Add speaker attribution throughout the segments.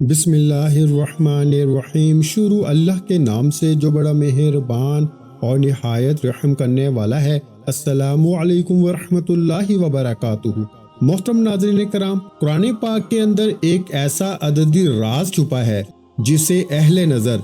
Speaker 1: بسم اللہ الرحمن الرحیم۔ شروع اللہ کے نام سے جو بڑا مہربان اور نہایت رحم کرنے والا ہے۔ السلام علیکم ورحمۃ اللہ وبرکاتہ۔ محترم ناظرین کرام، قرآن پاک کے اندر ایک ایسا عددی راز چھپا ہے جسے اہل نظر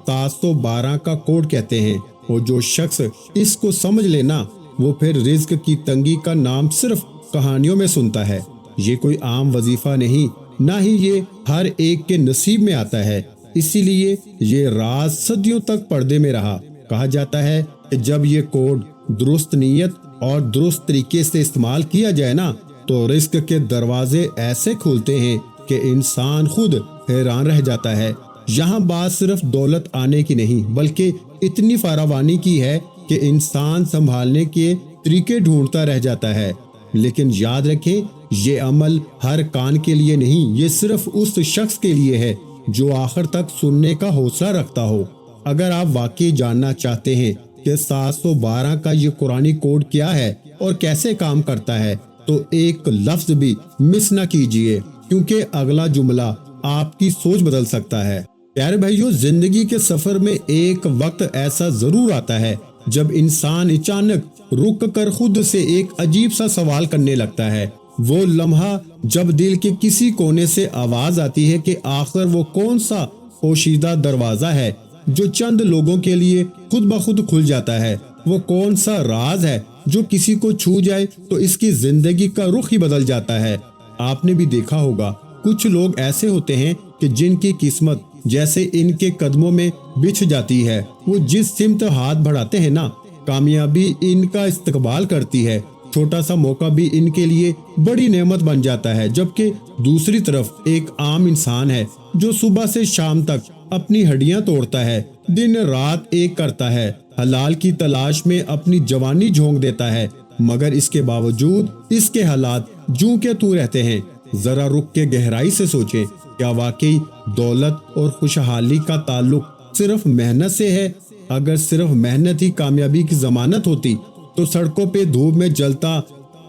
Speaker 1: 712 کا کوڈ کہتے ہیں، اور جو شخص اس کو سمجھ لینا وہ پھر رزق کی تنگی کا نام صرف کہانیوں میں سنتا ہے۔ یہ کوئی عام وظیفہ نہیں، نہ ہی یہ ہر ایک کے نصیب میں آتا ہے۔ اسی لیے یہ راز صدیوں تک پردے میں رہا۔ کہا جاتا ہے کہ جب یہ کوڈ درست نیت اور درست طریقے سے استعمال کیا جائے نا، تو رزق کے دروازے ایسے کھولتے ہیں کہ انسان خود حیران رہ جاتا ہے۔ یہاں بات صرف دولت آنے کی نہیں، بلکہ اتنی فراوانی کی ہے کہ انسان سنبھالنے کے طریقے ڈھونڈتا رہ جاتا ہے۔ لیکن یاد رکھیں، یہ عمل ہر کان کے لیے نہیں، یہ صرف اس شخص کے لیے ہے جو آخر تک سننے کا حوصلہ رکھتا ہو۔ اگر آپ واقعی جاننا چاہتے ہیں کہ 712 کا یہ قرآنی کوڈ کیا ہے اور کیسے کام کرتا ہے، تو ایک لفظ بھی مس نہ کیجیے، کیونکہ اگلا جملہ آپ کی سوچ بدل سکتا ہے۔ پیارے بھائیو، زندگی کے سفر میں ایک وقت ایسا ضرور آتا ہے جب انسان اچانک رک کر خود سے ایک عجیب سا سوال کرنے لگتا ہے۔ وہ لمحہ جب دل کے کسی کونے سے آواز آتی ہے کہ آخر وہ کون سا پوشیدہ دروازہ ہے جو چند لوگوں کے لیے خود بخود کھل جاتا ہے، وہ کون سا راز ہے جو کسی کو چھو جائے تو اس کی زندگی کا رخ ہی بدل جاتا ہے۔ آپ نے بھی دیکھا ہوگا، کچھ لوگ ایسے ہوتے ہیں کہ جن کی قسمت جیسے ان کے قدموں میں بچھ جاتی ہے۔ وہ جس سمت ہاتھ بڑھاتے ہیں نا، کامیابی ان کا استقبال کرتی ہے۔ چھوٹا سا موقع بھی ان کے لیے بڑی نعمت بن جاتا ہے، جبکہ دوسری طرف ایک عام انسان ہے جو صبح سے شام تک اپنی ہڈیاں توڑتا ہے، دن رات ایک کرتا ہے، حلال کی تلاش میں اپنی جوانی جھونک دیتا ہے، مگر اس کے باوجود اس کے حالات جوں کے توں رہتے ہیں۔ ذرا رک کے گہرائی سے سوچیں، کیا واقعی دولت اور خوشحالی کا تعلق صرف محنت سے ہے؟ اگر صرف محنت ہی کامیابی کی ضمانت ہوتی تو سڑکوں پہ دھوپ میں جلتا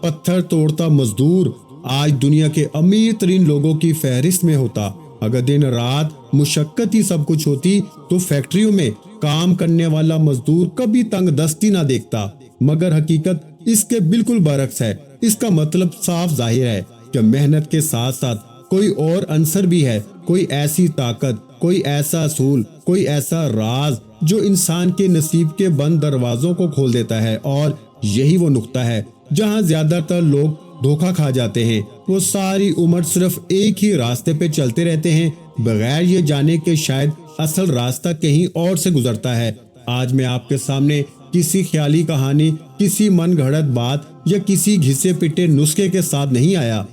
Speaker 1: پتھر توڑتا مزدور آج دنیا کے امیر ترین لوگوں کی فہرست میں ہوتا۔ اگر دن رات مشقت ہی سب کچھ ہوتی تو فیکٹریوں میں کام کرنے والا مزدور کبھی تنگ دستی نہ دیکھتا، مگر حقیقت اس کے بالکل برعکس ہے۔ اس کا مطلب صاف ظاہر ہے کہ محنت کے ساتھ ساتھ کوئی اور عنصر بھی ہے، کوئی ایسی طاقت، کوئی ایسا اصول، کوئی ایسا راز جو انسان کے نصیب کے بند دروازوں کو کھول دیتا ہے۔ اور یہی وہ نقطہ ہے جہاں زیادہ تر لوگ دھوکا کھا جاتے ہیں۔ وہ ساری عمر صرف ایک ہی راستے پہ چلتے رہتے ہیں، بغیر یہ جانے کہ شاید اصل راستہ کہیں اور سے گزرتا ہے۔ آج میں آپ کے سامنے کسی خیالی کہانی، کسی من گھڑت بات یا کسی گھسے پٹے نسخے کے ساتھ نہیں آیا،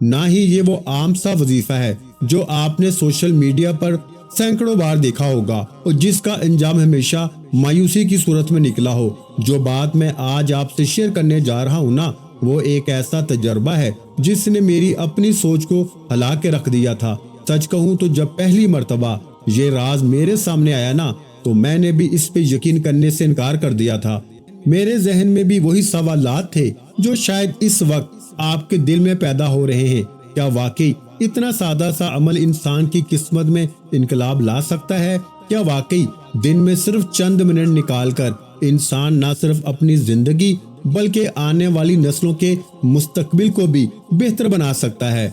Speaker 1: نہ ہی یہ وہ عام سا وظیفہ ہے جو آپ نے سوشل میڈیا پر سینکڑوں بار دیکھا ہوگا اور جس کا انجام ہمیشہ مایوسی کی صورت میں نکلا ہو۔ جو بات میں آج آپ سے شیئر کرنے جا رہا ہوں نا، وہ ایک ایسا تجربہ ہے جس نے میری اپنی سوچ کو ہلا کے رکھ دیا تھا۔ سچ کہوں تو جب پہلی مرتبہ یہ راز میرے سامنے آیا نا، تو میں نے بھی اس پہ یقین کرنے سے انکار کر دیا تھا۔ میرے ذہن میں بھی وہی سوالات تھے جو شاید اس وقت آپ کے دل میں پیدا ہو رہے ہیں۔ کیا واقعی اتنا سادہ سا عمل انسان کی قسمت میں انقلاب لا سکتا ہے؟ کیا واقعی دن میں صرف چند منٹ نکال کر انسان نہ صرف اپنی زندگی بلکہ آنے والی نسلوں کے مستقبل کو بھی بہتر بنا سکتا ہے؟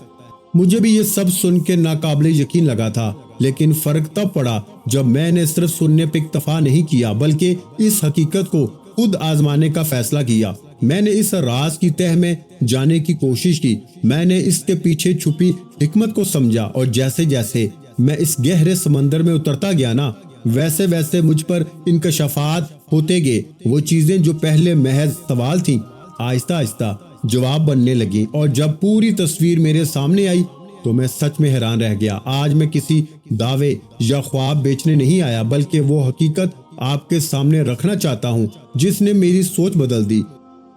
Speaker 1: مجھے بھی یہ سب سن کے ناقابل یقین لگا تھا، لیکن فرق تب پڑا جب میں نے صرف سننے پہ اکتفا نہیں کیا، بلکہ اس حقیقت کو خود آزمانے کا فیصلہ کیا۔ میں نے اس راز کی تہ میں جانے کی کوشش کی، میں نے اس کے پیچھے چھپی حکمت کو سمجھا، اور جیسے جیسے میں اس گہرے سمندر میں اترتا گیا نا، ویسے ویسے مجھ پر انکشافات ہوتے گئے۔ وہ چیزیں جو پہلے محض سوال تھیں، آہستہ آہستہ جواب بننے لگیں، اور جب پوری تصویر میرے سامنے آئی تو میں سچ میں حیران رہ گیا۔ آج میں کسی دعوے یا خواب بیچنے نہیں آیا، بلکہ وہ حقیقت آپ کے سامنے رکھنا چاہتا ہوں جس نے میری سوچ بدل دی،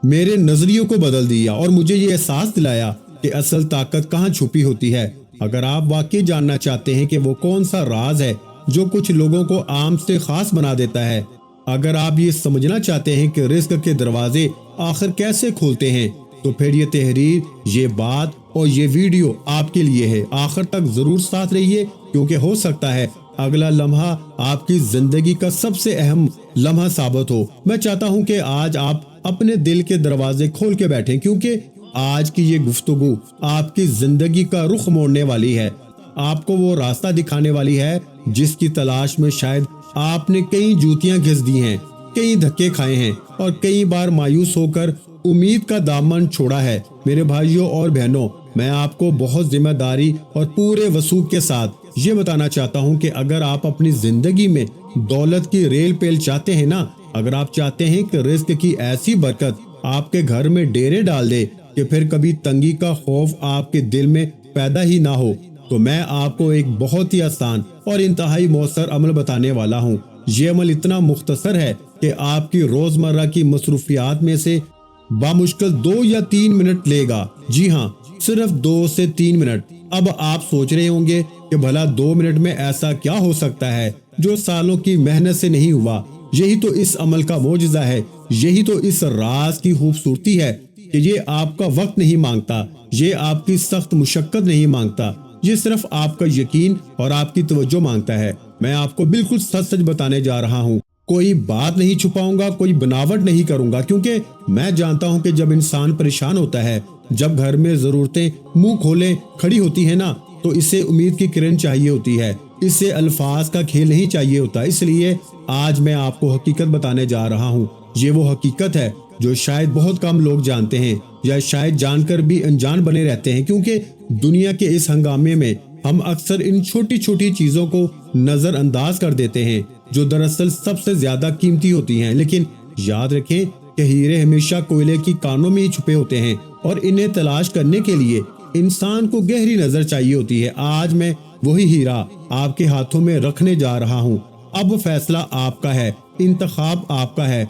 Speaker 1: میرے نظریوں کو بدل دیا، اور مجھے یہ احساس دلایا کہ اصل طاقت کہاں چھپی ہوتی ہے۔ اگر آپ واقعی جاننا چاہتے ہیں کہ وہ کون سا راز ہے جو کچھ لوگوں کو عام سے خاص بنا دیتا ہے، اگر آپ یہ سمجھنا چاہتے ہیں کہ رزق کے دروازے آخر کیسے کھولتے ہیں، تو پھر یہ تحریر، یہ بات اور یہ ویڈیو آپ کے لیے ہے۔ آخر تک ضرور ساتھ رہیے کیونکہ ہو سکتا ہے اگلا لمحہ آپ کی زندگی کا سب سے اہم لمحہ ثابت ہو۔ میں چاہتا ہوں کہ آج آپ اپنے دل کے دروازے کھول کے بیٹھیں، کیونکہ آج کی یہ گفتگو آپ کی زندگی کا رخ موڑنے والی ہے، آپ کو وہ راستہ دکھانے والی ہے جس کی تلاش میں شاید آپ نے کئی جوتیاں گھس دی ہیں، کئی دھکے کھائے ہیں اور کئی بار مایوس ہو کر امید کا دامن چھوڑا ہے۔ میرے بھائیوں اور بہنوں، میں آپ کو بہت ذمہ داری اور پورے وثوق کے ساتھ یہ بتانا چاہتا ہوں کہ اگر آپ اپنی زندگی میں دولت کی ریل پیل چاہتے ہیں نا، اگر آپ چاہتے ہیں کہ رزق کی ایسی برکت آپ کے گھر میں ڈیرے ڈال دے کہ پھر کبھی تنگی کا خوف آپ کے دل میں پیدا ہی نہ ہو، تو میں آپ کو ایک بہت ہی آسان اور انتہائی مؤثر عمل بتانے والا ہوں۔ یہ عمل اتنا مختصر ہے کہ آپ کی روزمرہ کی مصروفیات میں سے بامشکل 2 یا 3 منٹ لے گا۔ جی ہاں، صرف 2 سے 3 منٹ۔ اب آپ سوچ رہے ہوں گے کہ بھلا 2 منٹ میں ایسا کیا ہو سکتا ہے جو سالوں کی محنت سے نہیں ہوا؟ یہی تو اس عمل کا معجزہ ہے، یہی تو اس راز کی خوبصورتی ہے کہ یہ آپ کا وقت نہیں مانگتا، یہ آپ کی سخت مشقت نہیں مانگتا، یہ صرف آپ کا یقین اور آپ کی توجہ مانگتا ہے۔ میں آپ کو بالکل سچ سچ بتانے جا رہا ہوں، کوئی بات نہیں چھپاؤں گا، کوئی بناوٹ نہیں کروں گا، کیونکہ میں جانتا ہوں کہ جب انسان پریشان ہوتا ہے، جب گھر میں ضرورتیں منہ کھولے کھڑی ہوتی ہیں نا، تو اسے امید کی کرن چاہیے ہوتی ہے، اسے الفاظ کا کھیل نہیں چاہیے ہوتا۔ اس لیے آج میں آپ کو حقیقت بتانے جا رہا ہوں۔ یہ وہ حقیقت ہے جو شاید بہت کم لوگ جانتے ہیں، یا شاید جان کر بھی انجان بنے رہتے ہیں، کیونکہ دنیا کے اس ہنگامے میں ہم اکثر ان چھوٹی چھوٹی چیزوں کو نظر انداز کر دیتے ہیں جو دراصل سب سے زیادہ قیمتی ہوتی ہیں۔ لیکن یاد رکھیں کہ ہیرے ہمیشہ کوئلے کی کانوں میں ہی چھپے ہوتے ہیں، اور انہیں تلاش کرنے کے لیے انسان کو گہری نظر چاہیے ہوتی ہے۔ آج میں وہی ہیرا آپ کے ہاتھوں میں رکھنے جا رہا ہوں۔ اب فیصلہ آپ کا ہے، انتخاب آپ کا ہے۔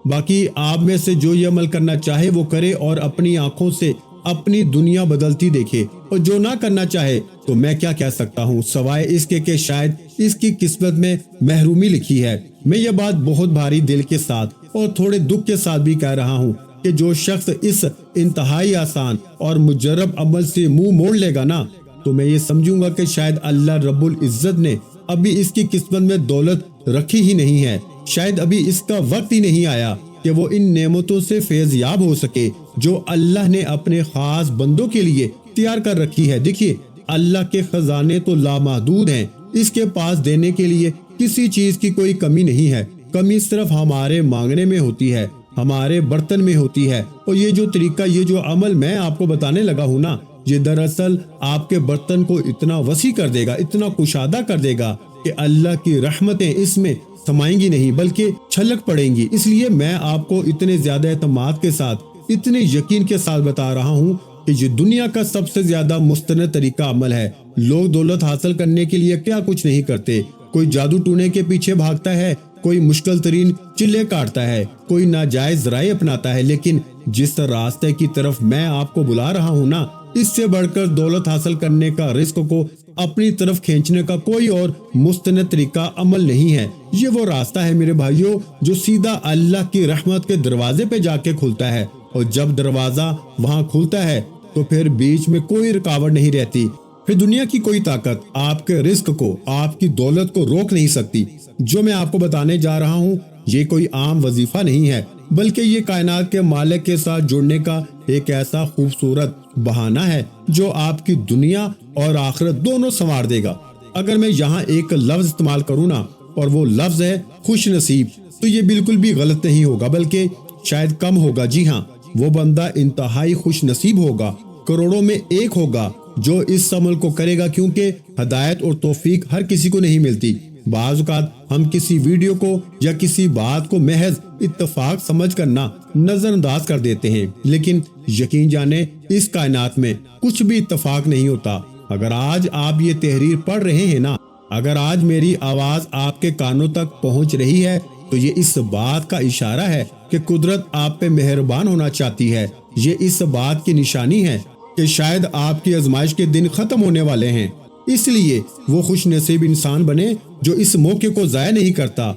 Speaker 1: باقی آپ میں سے جو یہ عمل کرنا چاہے وہ کرے اور اپنی آنکھوں سے اپنی دنیا بدلتی دیکھے، اور جو نہ کرنا چاہے تو میں کیا کہہ سکتا ہوں سوائے اس کے کہ شاید اس کی قسمت میں محرومی لکھی ہے۔ میں یہ بات بہت بھاری دل کے ساتھ اور تھوڑے دکھ کے ساتھ بھی کہہ رہا ہوں کہ جو شخص اس انتہائی آسان اور مجرب عمل سے منہ موڑ لے گا نا، تو میں یہ سمجھوں گا کہ شاید اللہ رب العزت نے ابھی اس کی قسمت میں دولت رکھی ہی نہیں ہے، شاید ابھی اس کا وقت ہی نہیں آیا کہ وہ ان نعمتوں سے فیض یاب ہو سکے جو اللہ نے اپنے خاص بندوں کے لیے تیار کر رکھی ہے۔ دیکھیے، اللہ کے خزانے تو لامحدود ہیں، اس کے پاس دینے کے لیے کسی چیز کی کوئی کمی نہیں ہے، کمی صرف ہمارے مانگنے میں ہوتی ہے، ہمارے برتن میں ہوتی ہے۔ اور یہ جو طریقہ، یہ جو عمل میں آپ کو بتانے لگا ہوں نا، یہ دراصل آپ کے برتن کو اتنا وسیع کر دے گا، اتنا کشادہ کر دے گا کہ اللہ کی رحمتیں اس میں سمائیں گی نہیں بلکہ چھلک پڑیں گی۔ اس لیے میں آپ کو اتنے زیادہ اعتماد کے ساتھ، اتنے یقین کے ساتھ بتا رہا ہوں کہ یہ دنیا کا سب سے زیادہ مستند طریقہ عمل ہے۔ لوگ دولت حاصل کرنے کے لیے کیا کچھ نہیں کرتے، کوئی جادو ٹونے کے پیچھے بھاگتا ہے، کوئی مشکل ترین چلے کاٹتا ہے، کوئی ناجائز ذرائع اپناتا ہے، لیکن جس راستے کی طرف میں آپ کو بلا رہا ہوں نا، اس سے بڑھ کر دولت حاصل کرنے کا، رزق کو اپنی طرف کھینچنے کا کوئی اور مستند طریقہ عمل نہیں ہے۔ یہ وہ راستہ ہے میرے بھائیوں جو سیدھا اللہ کی رحمت کے دروازے پہ جا کے کھلتا ہے، اور جب دروازہ وہاں کھلتا ہے تو پھر بیچ میں کوئی رکاوٹ نہیں رہتی، پھر دنیا کی کوئی طاقت آپ کے رزق کو، آپ کی دولت کو روک نہیں سکتی۔ جو میں آپ کو بتانے جا رہا ہوں یہ کوئی عام وظیفہ نہیں ہے، بلکہ یہ کائنات کے مالک کے ساتھ جڑنے کا ایک ایسا خوبصورت بہانہ ہے جو آپ کی دنیا اور آخرت دونوں سنوار دے گا۔ اگر میں یہاں ایک لفظ استعمال کروں نا، اور وہ لفظ ہے خوش نصیب، تو یہ بالکل بھی غلط نہیں ہوگا بلکہ شاید کم ہوگا۔ جی ہاں، وہ بندہ انتہائی خوش نصیب ہوگا، کروڑوں میں ایک ہوگا جو اس عمل کو کرے گا، کیونکہ ہدایت اور توفیق ہر کسی کو نہیں ملتی۔ بعض اوقات ہم کسی ویڈیو کو یا کسی بات کو محض اتفاق سمجھ کر نظر انداز کر دیتے ہیں، لیکن یقین جانیں اس کائنات میں کچھ بھی اتفاق نہیں ہوتا۔ اگر آج آپ یہ تحریر پڑھ رہے ہیں نا، اگر آج میری آواز آپ کے کانوں تک پہنچ رہی ہے، تو یہ اس بات کا اشارہ ہے کہ قدرت آپ پہ مہربان ہونا چاہتی ہے۔ یہ اس بات کی نشانی ہے کہ شاید آپ کی آزمائش کے دن ختم ہونے والے ہیں۔ اس لیے وہ خوش نصیب انسان بنے جو اس موقع کو ضائع نہیں کرتا،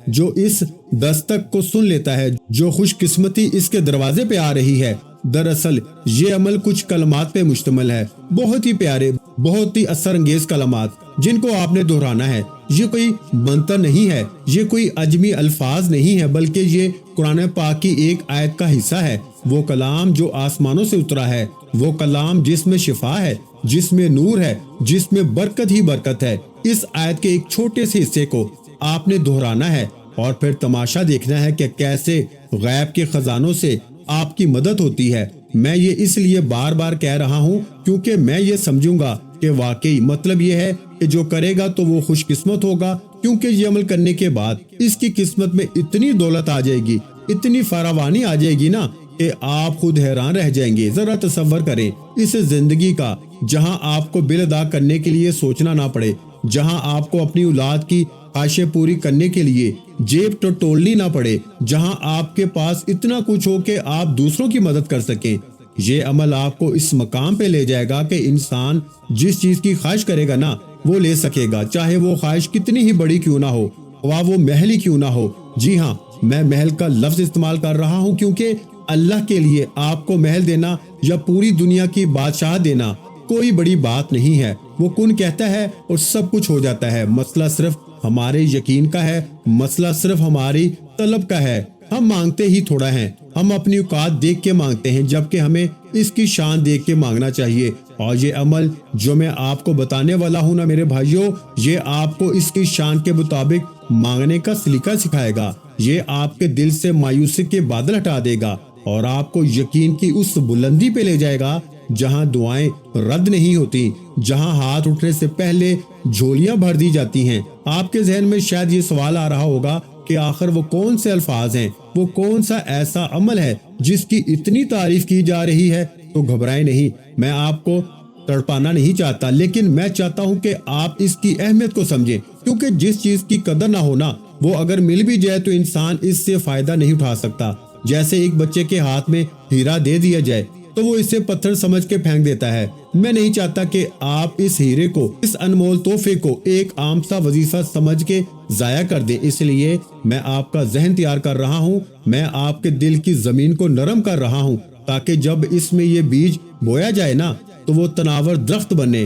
Speaker 1: جو اس دستک کو سن لیتا ہے، جو خوش قسمتی اس کے دروازے پہ آ رہی ہے۔ دراصل یہ عمل کچھ کلمات پہ مشتمل ہے، بہت ہی پیارے، بہت ہی اثر انگیز کلمات جن کو آپ نے دہرانا ہے۔ یہ کوئی منتر نہیں ہے، یہ کوئی عجمی الفاظ نہیں ہے، بلکہ یہ قرآن پاک کی ایک آیت کا حصہ ہے۔ وہ کلام جو آسمانوں سے اترا ہے، وہ کلام جس میں شفا ہے، جس میں نور ہے، جس میں برکت ہی برکت ہے۔ اس آیت کے ایک چھوٹے سے حصے کو آپ نے دہرانا ہے اور پھر تماشا دیکھنا ہے کہ کیسے غیب کے خزانوں سے آپ کی مدد ہوتی ہے۔ میں یہ اس لیے بار بار کہہ رہا ہوں کیونکہ میں یہ سمجھوں گا کہ واقعی مطلب یہ ہے کہ جو کرے گا تو وہ خوش قسمت ہوگا، کیونکہ یہ عمل کرنے کے بعد اس کی قسمت میں اتنی دولت آ جائے گی، اتنی فراوانی آ جائے گی نا کہ آپ خود حیران رہ جائیں گے۔ ذرا تصور کریں اس زندگی کا جہاں آپ کو بل ادا کرنے کے لیے سوچنا نہ پڑے، جہاں آپ کو اپنی اولاد کی خواہشیں پوری کرنے کے لیے جیب ٹٹولنی نہ پڑے، جہاں آپ کے پاس اتنا کچھ ہو کہ آپ دوسروں کی مدد کر سکیں۔ یہ عمل آپ کو اس مقام پہ لے جائے گا کہ انسان جس چیز کی خواہش کرے گا نا وہ لے سکے گا، چاہے وہ خواہش کتنی ہی بڑی کیوں نہ ہو، خواہ وہ محل ہی کیوں نہ ہو۔ جی ہاں، میں محل کا لفظ استعمال کر رہا ہوں کیونکہ اللہ کے لیے آپ کو محل دینا یا پوری دنیا کی بادشاہ دینا کوئی بڑی بات نہیں ہے۔ وہ کن کہتا ہے اور سب کچھ ہو جاتا ہے۔ مسئلہ صرف ہمارے یقین کا ہے، مسئلہ صرف ہماری طلب کا ہے۔ ہم مانگتے ہی تھوڑا ہیں، ہم اپنی اوقات دیکھ کے مانگتے ہیں، جبکہ ہمیں اس کی شان دیکھ کے مانگنا چاہیے۔ اور یہ عمل جو میں آپ کو بتانے والا ہوں نا میرے بھائیوں، یہ آپ کو اس کی شان کے مطابق مانگنے کا سلیقہ سکھائے گا۔ یہ آپ کے دل سے مایوسی کے بادل ہٹا دے گا اور آپ کو یقین کی اس بلندی پہ لے جائے گا جہاں دعائیں رد نہیں ہوتی، جہاں ہاتھ اٹھنے سے پہلے جھولیاں بھر دی جاتی ہیں۔ آپ کے ذہن میں شاید یہ سوال آ رہا ہوگا کہ آخر وہ کون سے الفاظ ہیں، وہ کون سا ایسا عمل ہے جس کی اتنی تعریف کی جا رہی ہے؟ تو گھبرائیں نہیں، میں آپ کو تڑپانا نہیں چاہتا، لیکن میں چاہتا ہوں کہ آپ اس کی اہمیت کو سمجھیں، کیونکہ جس چیز کی قدر نہ ہونا وہ اگر مل بھی جائے تو انسان اس سے فائدہ نہیں اٹھا سکتا۔ جیسے ایک بچے کے ہاتھ میں ہیرا دے دیا جائے تو وہ اسے پتھر سمجھ کے پھینک دیتا ہے۔ میں نہیں چاہتا کہ آپ اس ہیرے کو، اس انمول تحفے کو ایک عام سا وظیفہ سمجھ کے ضائع کر دیں۔ اس لیے میں آپ کا ذہن تیار کر رہا ہوں، میں آپ کے دل کی زمین کو نرم کر رہا ہوں تاکہ جب اس میں یہ بیج بویا جائے نا تو وہ تناور درخت بنے،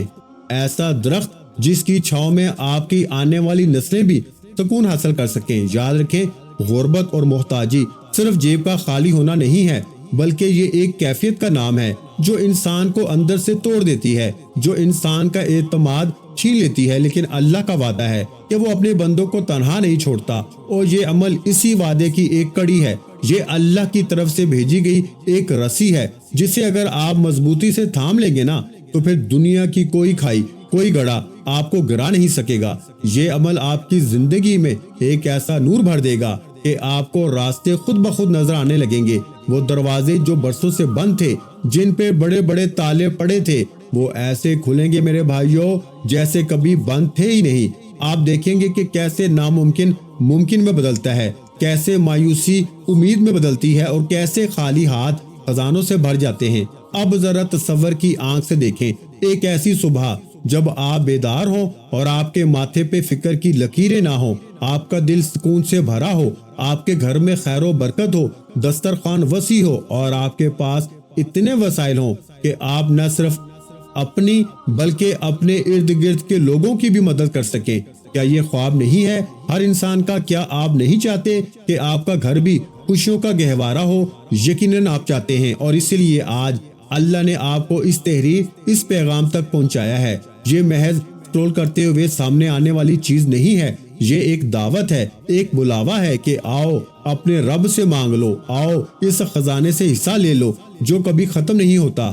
Speaker 1: ایسا درخت جس کی چھاؤں میں آپ کی آنے والی نسلیں بھی سکون حاصل کر سکیں۔ یاد رکھیں، غربت اور محتاجی صرف جیب کا خالی ہونا نہیں ہے، بلکہ یہ ایک کیفیت کا نام ہے جو انسان کو اندر سے توڑ دیتی ہے، جو انسان کا اعتماد چھین لیتی ہے۔ لیکن اللہ کا وعدہ ہے کہ وہ اپنے بندوں کو تنہا نہیں چھوڑتا، اور یہ عمل اسی وعدے کی ایک کڑی ہے۔ یہ اللہ کی طرف سے بھیجی گئی ایک رسی ہے جسے اگر آپ مضبوطی سے تھام لیں گے نا تو پھر دنیا کی کوئی کھائی، کوئی گڑھا آپ کو گرا نہیں سکے گا۔ یہ عمل آپ کی زندگی میں ایک ایسا نور بھر دے گا کہ آپ کو راستے خود بخود نظر آنے لگیں گے۔ وہ دروازے جو برسوں سے بند تھے، جن پہ بڑے بڑے تالے پڑے تھے، وہ ایسے کھلیں گے میرے بھائیوں جیسے کبھی بند تھے ہی نہیں۔ آپ دیکھیں گے کہ کیسے ناممکن ممکن میں بدلتا ہے، کیسے مایوسی امید میں بدلتی ہے، اور کیسے خالی ہاتھ خزانوں سے بھر جاتے ہیں۔ اب ذرا تصور کی آنکھ سے دیکھیں، ایک ایسی صبح جب آپ بیدار ہوں اور آپ کے ماتھے پہ فکر کی لکیریں نہ ہوں، آپ کا دل سکون سے بھرا ہو، آپ کے گھر میں خیر و برکت ہو، دسترخوان وسیع ہو، اور آپ کے پاس اتنے وسائل ہوں کہ آپ نہ صرف اپنی بلکہ اپنے ارد گرد کے لوگوں کی بھی مدد کر سکیں۔ کیا یہ خواب نہیں ہے ہر انسان کا؟ کیا آپ نہیں چاہتے کہ آپ کا گھر بھی خوشیوں کا گہوارہ ہو؟ یقیناً آپ چاہتے ہیں، اور اسی لیے آج اللہ نے آپ کو اس تحریر، اس پیغام تک پہنچایا ہے۔ یہ محض سکرول کرتے ہوئے سامنے آنے والی چیز نہیں ہے، یہ ایک دعوت ہے، ایک بلاوا ہے کہ آؤ اپنے رب سے مانگ لو، آؤ اس خزانے سے حصہ لے لو جو کبھی ختم نہیں ہوتا۔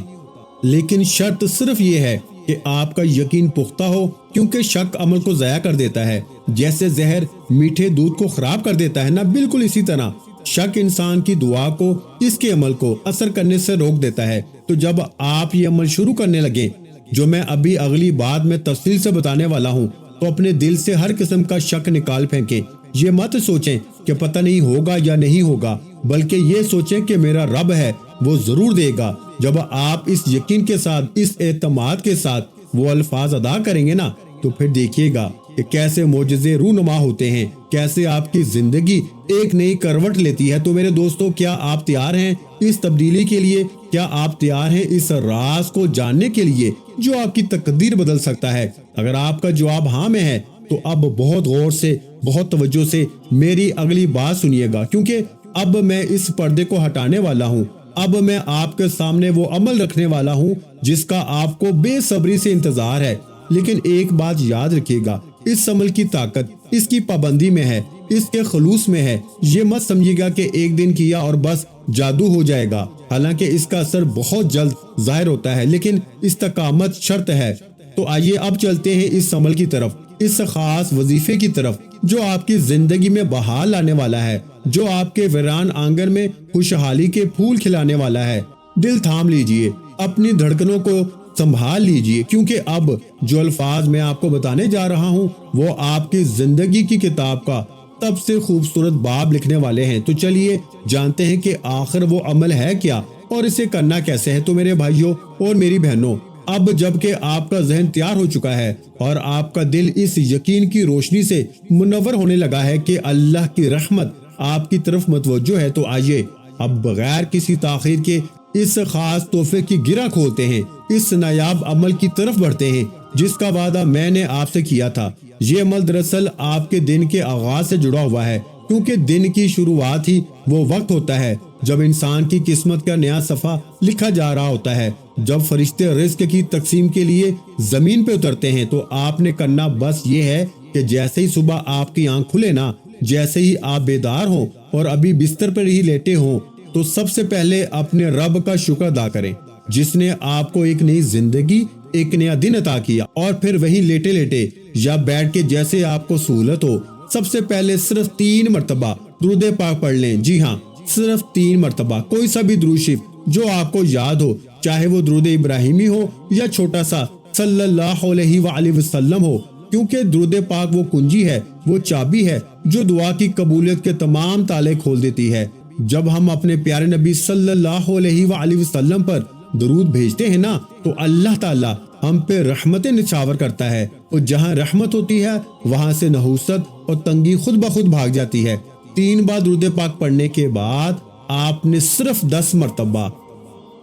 Speaker 1: لیکن شرط صرف یہ ہے کہ آپ کا یقین پختہ ہو، کیونکہ شک عمل کو ضائع کر دیتا ہے، جیسے زہر میٹھے دودھ کو خراب کر دیتا ہے نا، بالکل اسی طرح شک انسان کی دعا کو، اس کے عمل کو اثر کرنے سے روک دیتا ہے۔ تو جب آپ یہ عمل شروع کرنے لگیں جو میں ابھی اگلی بات میں تفصیل سے بتانے والا ہوں، تو اپنے دل سے ہر قسم کا شک نکال پھینکیں۔ یہ مت سوچیں کہ پتہ نہیں ہوگا یا نہیں ہوگا، بلکہ یہ سوچیں کہ میرا رب ہے، وہ ضرور دے گا۔ جب آپ اس یقین کے ساتھ، اس اعتماد کے ساتھ وہ الفاظ ادا کریں گے نا، تو پھر دیکھیے گا کہ کیسے معجزے رونما ہوتے ہیں، کیسے آپ کی زندگی ایک نئی کروٹ لیتی ہے۔ تو میرے دوستو، کیا آپ تیار ہیں اس تبدیلی کے لیے؟ کیا آپ تیار ہیں اس راز کو جاننے کے لیے جو آپ کی تقدیر بدل سکتا ہے؟ اگر آپ کا جواب ہاں میں ہے تو اب بہت غور سے، بہت توجہ سے میری اگلی بات سنیے گا، کیونکہ اب میں اس پردے کو ہٹانے والا ہوں۔ اب میں آپ کے سامنے وہ عمل رکھنے والا ہوں جس کا آپ کو بے صبری سے انتظار ہے۔ لیکن ایک بات یاد رکھیے گا، اس عمل کی طاقت اس کی پابندی میں ہے، اس کے خلوص میں ہے۔ یہ مت سمجھیے گا کہ ایک دن کیا اور بس جادو ہو جائے گا، حالانکہ اس کا اثر بہت جلد ظاہر ہوتا ہے، لیکن استقامت شرط ہے۔ تو آئیے اب چلتے ہیں اس عمل کی طرف، اس خاص وظیفے کی طرف جو آپ کی زندگی میں بہار لانے والا ہے، جو آپ کے ویران آنگن میں خوشحالی کے پھول کھلانے والا ہے۔ دل تھام لیجئے، اپنی دھڑکنوں کو سنبھال لیجئے، کیونکہ اب جو الفاظ میں آپ کو بتانے جا رہا ہوں وہ آپ کی زندگی کی کتاب کا تب سے خوبصورت باب لکھنے والے ہیں۔ تو چلیے جانتے ہیں کہ آخر وہ عمل ہے کیا اور اسے کرنا کیسے ہے۔ تو میرے بھائیوں اور میری بہنوں، اب جب کہ آپ کا ذہن تیار ہو چکا ہے اور آپ کا دل اس یقین کی روشنی سے منور ہونے لگا ہے کہ اللہ کی رحمت آپ کی طرف متوجہ ہے، تو آئیے اب بغیر کسی تاخیر کے اس خاص تحفے کی گرہ کھولتے ہیں، اس نایاب عمل کی طرف بڑھتے ہیں جس کا وعدہ میں نے آپ سے کیا تھا۔ یہ عمل دراصل آپ کے دن کے آغاز سے جڑا ہوا ہے، کیونکہ دن کی شروعات ہی وہ وقت ہوتا ہے جب انسان کی قسمت کا نیا صفحہ لکھا جا رہا ہوتا ہے۔ جب فرشتے رزق کی تقسیم کے لیے زمین پہ اترتے ہیں تو آپ نے کرنا بس یہ ہے کہ جیسے ہی صبح آپ کی آنکھ کھلے نا، جیسے ہی آپ بیدار ہوں اور ابھی بستر پر ہی لیٹے ہوں، تو سب سے پہلے اپنے رب کا شکر ادا کریں جس نے آپ کو ایک نئی زندگی، ایک نیا دن عطا کیا، اور پھر وہیں لیٹے لیٹے یا بیٹھ کے جیسے آپ کو سہولت ہو، سب سے پہلے صرف 3 مرتبہ درود پاک پڑھ لیں۔ جی ہاں، صرف 3 مرتبہ، کوئی سا بھی درود شریف جو آپ کو یاد ہو، چاہے وہ درود ابراہیمی ہو یا چھوٹا سا صلی اللہ علیہ وآلہ وسلم ہو، کیونکہ درود پاک وہ کنجی ہے، وہ چابی ہے جو دعا کی قبولیت کے تمام تالے کھول دیتی ہے۔ جب ہم اپنے پیارے نبی صلی اللہ علیہ وآلہ وسلم پر درود بھیجتے ہیں نا، تو اللہ تعالیٰ ہم پہ رحمتیں نچھاور کرتا ہے، اور جہاں رحمت ہوتی ہے وہاں سے نحوست اور تنگی خود بخود بھاگ جاتی ہے۔ 3 بار درود پاک پڑھنے کے بعد آپ نے صرف 10 مرتبہ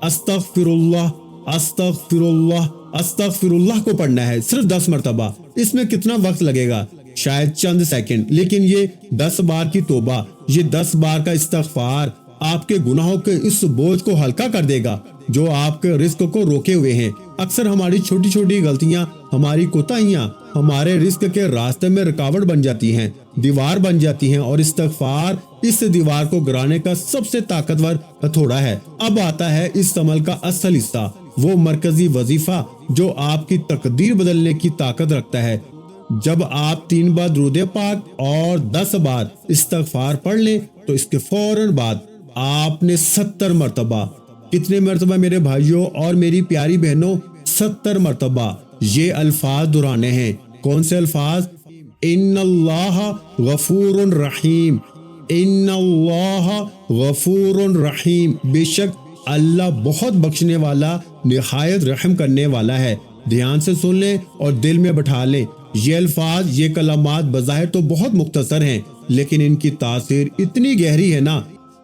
Speaker 1: استغفر اللہ، استغفر اللہ، استغفر اللہ کو پڑھنا ہے، صرف 10 مرتبہ۔ اس میں کتنا وقت لگے گا؟ شاید چند سیکنڈ، لیکن یہ 10 بار کی توبہ، یہ 10 بار کا استغفار آپ کے گناہوں کے اس بوجھ کو ہلکا کر دے گا جو آپ کے رزق کو روکے ہوئے ہیں۔ اکثر ہماری چھوٹی چھوٹی غلطیاں، ہماری کوتاہیاں ہمارے رزق کے راستے میں رکاوٹ بن جاتی ہیں، دیوار بن جاتی ہیں، اور استغفار اس دیوار کو گرانے کا سب سے طاقتور ہتھوڑا ہے۔ اب آتا ہے اس عمل کا اصل حصہ، وہ مرکزی وظیفہ جو آپ کی تقدیر بدلنے کی طاقت رکھتا ہے۔ جب آپ 3 بار درود پاک اور 10 بار استغفار پڑھ لیں تو اس کے فوراً بعد آپ نے 70 مرتبہ، کتنے مرتبہ میرے بھائیوں اور میری پیاری بہنوں؟ 70 مرتبہ یہ الفاظ دہرانے ہیں۔ کون سے الفاظ؟ ان اللہ غفور رحیم، ان اللہ غفور رحیم، بے شک اللہ بہت بخشنے والا، نہایت رحم کرنے والا ہے۔ دھیان سے سن لیں اور دل میں بٹھا لیں۔ یہ الفاظ، یہ کلمات بظاہر تو بہت مختصر ہیں، لیکن ان کی تاثیر اتنی گہری ہے نا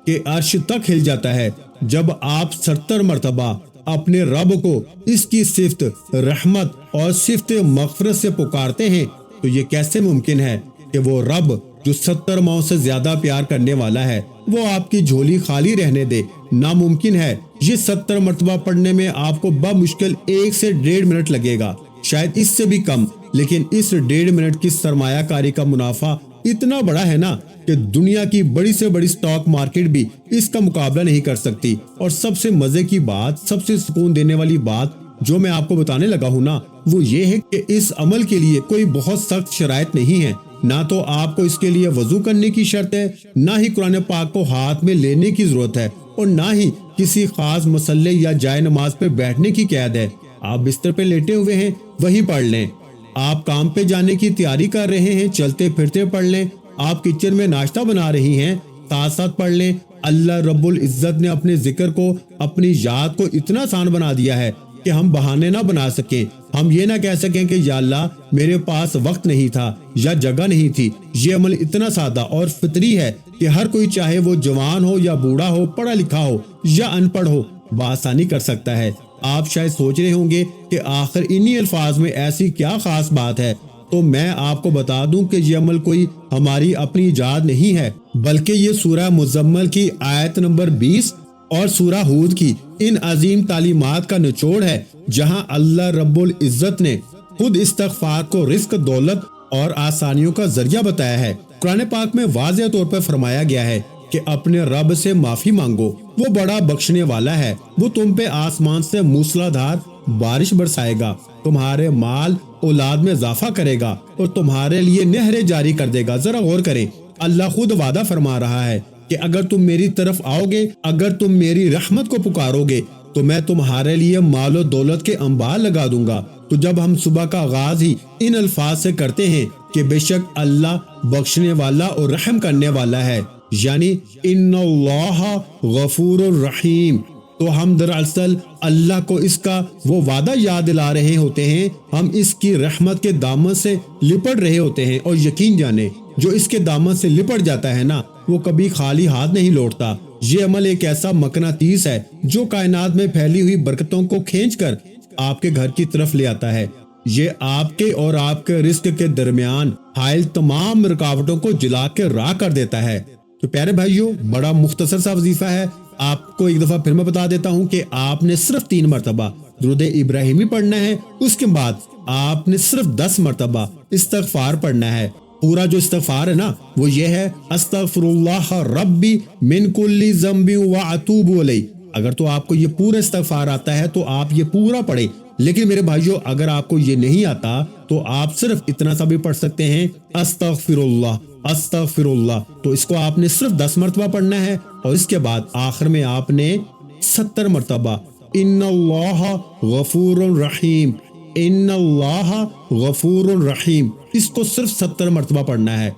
Speaker 1: کہ عرش تک ہل جاتا ہے۔ جب آپ 70 مرتبہ اپنے رب کو اس کی صفت رحمت اور صفت مغفرت سے پکارتے ہیں تو یہ کیسے ممکن ہے کہ وہ رب جو 70 ماؤں سے زیادہ پیار کرنے والا ہے وہ آپ کی جھولی خالی رہنے دے؟ ناممکن ہے۔ یہ 70 مرتبہ پڑھنے میں آپ کو بمشکل 1 سے 1.5 منٹ لگے گا، شاید اس سے بھی کم، لیکن اس 1.5 منٹ کی سرمایہ کاری کا منافع اتنا بڑا ہے نا کہ دنیا کی بڑی سے بڑی سٹاک مارکیٹ بھی اس کا مقابلہ نہیں کر سکتی۔ اور سب سے مزے کی بات، سب سے سکون دینے والی بات جو میں آپ کو بتانے لگا ہوں نا، وہ یہ ہے کہ اس عمل کے لیے کوئی بہت سخت شرائط نہیں ہے۔ نہ تو آپ کو اس کے لیے وضو کرنے کی شرط ہے، نہ ہی قرآن پاک کو ہاتھ میں لینے کی ضرورت ہے، اور نہ ہی کسی خاص مسلح یا جائے نماز پہ بیٹھنے کی قید ہے۔ آپ بستر پہ لیٹے ہوئے ہیں، وہی پڑھ لیں۔ آپ کام پہ جانے کی تیاری کر رہے ہیں، چلتے پھرتے پڑھ لیں۔ آپ کچن میں ناشتہ بنا رہی ہیں، ساتھ ساتھ پڑھ لیں۔ اللہ رب العزت نے اپنے ذکر کو، اپنی یاد کو اتنا آسان بنا دیا ہے کہ ہم بہانے نہ بنا سکیں، ہم یہ نہ کہہ سکیں کہ یا اللہ میرے پاس وقت نہیں تھا یا جگہ نہیں تھی۔ یہ عمل اتنا سادہ اور فطری ہے کہ ہر کوئی، چاہے وہ جوان ہو یا بوڑھا ہو، پڑھا لکھا ہو یا ان پڑھ ہو، بآسانی کر سکتا ہے۔ آپ شاید سوچ رہے ہوں گے کہ آخر انہی الفاظ میں ایسی کیا خاص بات ہے، تو میں آپ کو بتا دوں کہ یہ عمل کوئی ہماری اپنی ایجاد نہیں ہے، بلکہ یہ سورہ مزمل کی آیت نمبر 20 اور سورہ ہود کی ان عظیم تعلیمات کا نچوڑ ہے، جہاں اللہ رب العزت نے خود استغفار کو رزق، دولت اور آسانیوں کا ذریعہ بتایا ہے۔ قرآن پاک میں واضح طور پر فرمایا گیا ہے کہ اپنے رب سے معافی مانگو، وہ بڑا بخشنے والا ہے، وہ تم پہ آسمان سے موسلا دھار بارش برسائے گا، تمہارے مال اولاد میں اضافہ کرے گا اور تمہارے لیے نہریں جاری کر دے گا۔ ذرا غور کریں، اللہ خود وعدہ فرما رہا ہے کہ اگر تم میری طرف آؤ گے، اگر تم میری رحمت کو پکارو گے تو میں تمہارے لیے مال و دولت کے انبار لگا دوں گا۔ تو جب ہم صبح کا آغاز ہی ان الفاظ سے کرتے ہیں کہ بے شک اللہ بخشنے والا اور رحم کرنے والا ہے، یعنی ان اللہ غفور الرحیم، تو ہم دراصل اللہ کو اس کا وہ وعدہ یاد دلا رہے ہوتے ہیں، ہم اس کی رحمت کے دامن سے لپٹ رہے ہوتے ہیں، اور یقین جانے جو اس کے دامن سے لپٹ جاتا ہے نا، وہ کبھی خالی ہاتھ نہیں لوٹتا۔ یہ عمل ایک ایسا مقناطیس ہے جو کائنات میں پھیلی ہوئی برکتوں کو کھینچ کر آپ کے گھر کی طرف لے آتا ہے۔ یہ آپ کے اور آپ کے رزق کے درمیان حائل تمام رکاوٹوں کو جلا کے راہ کر دیتا ہے۔ تو پیارے بھائیوں، بڑا مختصر سا وظیفہ ہے، آپ کو ایک دفعہ پھر میں بتا دیتا ہوں کہ آپ نے صرف 3 مرتبہ درود ابراہیمی پڑھنا ہے، اس کے بعد آپ نے صرف 10 مرتبہ استغفار پڑھنا ہے۔ پورا جو استغفار ہے نا، وہ یہ ہے استغفر اللہ ربی من کل ذنب واتوب الیہ۔ اگر تو آپ کو یہ پورا استغفار آتا ہے تو آپ یہ پورا پڑھیں، لیکن میرے بھائیوں اگر آپ کو یہ نہیں آتا تو آپ صرف اتنا سا بھی پڑھ سکتے ہیں، استغفر اللہ استغفر اللہ، تو اس کو آپ نے صرف 10 مرتبہ پڑھنا ہے، اور اس کے بعد آخر میں آپ نے 70 مرتبہ ان اللہ غفور الرحیم، ان اللہ غفور الرحیم، اس کو صرف 70 مرتبہ پڑھنا ہے،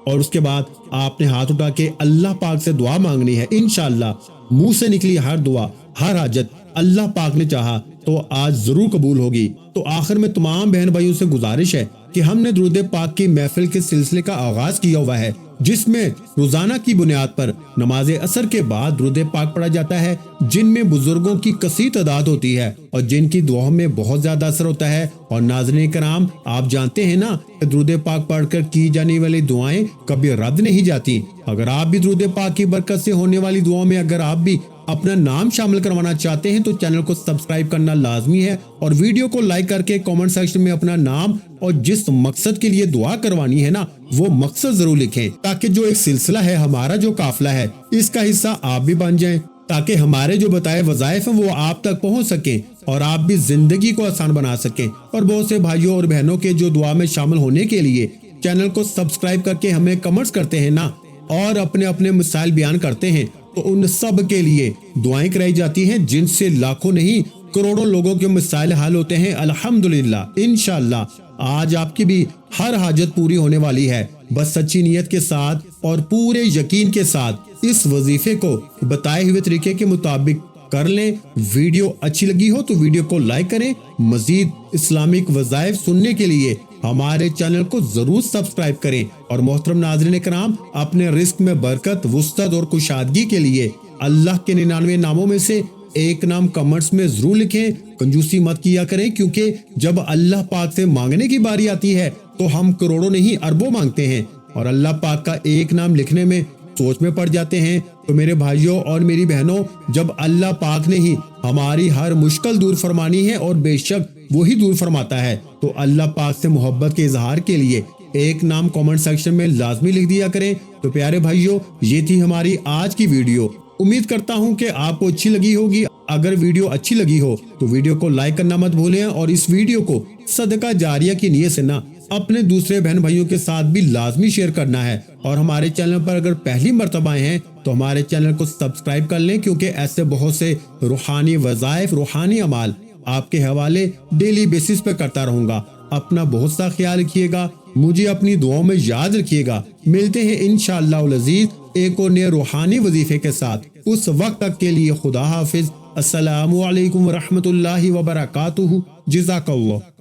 Speaker 1: اور اس کے بعد آپ نے ہاتھ اٹھا کے اللہ پاک سے دعا مانگنی ہے۔ انشاءاللہ منہ سے نکلی ہر دعا، ہر حاجت اللہ پاک نے چاہا تو آج ضرور قبول ہوگی۔ تو آخر میں تمام بہن بھائیوں سے گزارش ہے کہ ہم نے درود پاک کی محفل کے سلسلے کا آغاز کیا ہوا ہے، جس میں روزانہ کی بنیاد پر نماز عصر کے بعد درود پاک پڑھا جاتا ہے، جن میں بزرگوں کی کثیر تعداد ہوتی ہے اور جن کی دعاؤں میں بہت زیادہ اثر ہوتا ہے۔ اور ناظرین کرام، آپ جانتے ہیں نا کہ درود پاک پڑھ کر کی جانے والی دعائیں کبھی رد نہیں جاتی۔ اگر آپ بھی درود پاک کی برکت سے ہونے والی دعاؤں میں اگر آپ بھی اپنا نام شامل کروانا چاہتے ہیں تو چینل کو سبسکرائب کرنا لازمی ہے، اور ویڈیو کو لائک کر کے کامنٹ سیکشن میں اپنا نام اور جس مقصد کے لیے دعا کروانی ہے نا وہ مقصد ضرور لکھیں، تاکہ جو ایک سلسلہ ہے ہمارا، جو قافلہ ہے، اس کا حصہ آپ بھی بن جائیں، تاکہ ہمارے جو بتائے وظائف ہیں وہ آپ تک پہنچ سکیں اور آپ بھی زندگی کو آسان بنا سکیں۔ اور بہت سے بھائیوں اور بہنوں کے جو دعا میں شامل ہونے کے لیے چینل کو سبسکرائب کر کے ہمیں کمنٹس کرتے ہیں نا، اور اپنے اپنے مسائل بیان کرتے ہیں، تو ان سب کے لیے دعائیں کرائی جاتی ہیں، جن سے لاکھوں نہیں کروڑوں لوگوں کے مسائل حل ہوتے ہیں الحمدللہ۔ انشاءاللہ آج آپ کی بھی ہر حاجت پوری ہونے والی ہے، بس سچی نیت کے ساتھ اور پورے یقین کے ساتھ اس وظیفے کو بتائے ہوئے طریقے کے مطابق کر لیں۔ ویڈیو اچھی لگی ہو تو ویڈیو کو لائک کریں، مزید اسلامک وظائف سننے کے لیے ہمارے چینل کو ضرور سبسکرائب کریں، اور محترم ناظرین کرام، اپنے رزق میں برکت، وسعت اور کشادگی کے لیے اللہ کے 99 ناموں میں سے ایک نام کمنٹس میں ضرور لکھیں۔ کنجوسی مت کیا کریں، کیونکہ جب اللہ پاک سے مانگنے کی باری آتی ہے تو ہم کروڑوں نہیں اربوں مانگتے ہیں، اور اللہ پاک کا ایک نام لکھنے میں سوچ میں پڑ جاتے ہیں۔ تو میرے بھائیوں اور میری بہنوں، جب اللہ پاک نے ہی ہماری ہر مشکل دور فرمانی ہے، اور بے شک وہی دور فرماتا ہے، تو اللہ پاک سے محبت کے اظہار کے لیے ایک نام کامنٹ سیکشن میں لازمی لکھ دیا کریں۔ تو پیارے بھائیوں، یہ تھی ہماری آج کی ویڈیو، امید کرتا ہوں کہ آپ کو اچھی لگی ہوگی۔ اگر ویڈیو اچھی لگی ہو تو ویڈیو کو لائک کرنا مت بھولیں، اور اس ویڈیو کو صدقہ جاریہ کی نیت سے نہ اپنے دوسرے بہن بھائیوں کے ساتھ بھی لازمی شیئر کرنا ہے۔ اور ہمارے چینل پر اگر پہلی مرتبہ آئے ہیں تو ہمارے چینل کو سبسکرائب کر لیں، کیونکہ ایسے بہت سے روحانی وظائف، روحانی اعمال آپ کے حوالے ڈیلی بیسس پہ کرتا رہوں گا۔ اپنا بہت سا خیال رکھیے گا، مجھے اپنی دعاؤں میں یاد رکھیے گا۔ ملتے ہیں انشاءاللہ العزیز ایک اور نئے روحانی وظیفے کے ساتھ، اس وقت تک کے لیے خدا حافظ۔ السلام علیکم ورحمۃ اللہ وبرکاتہ۔ جزاک اللہ۔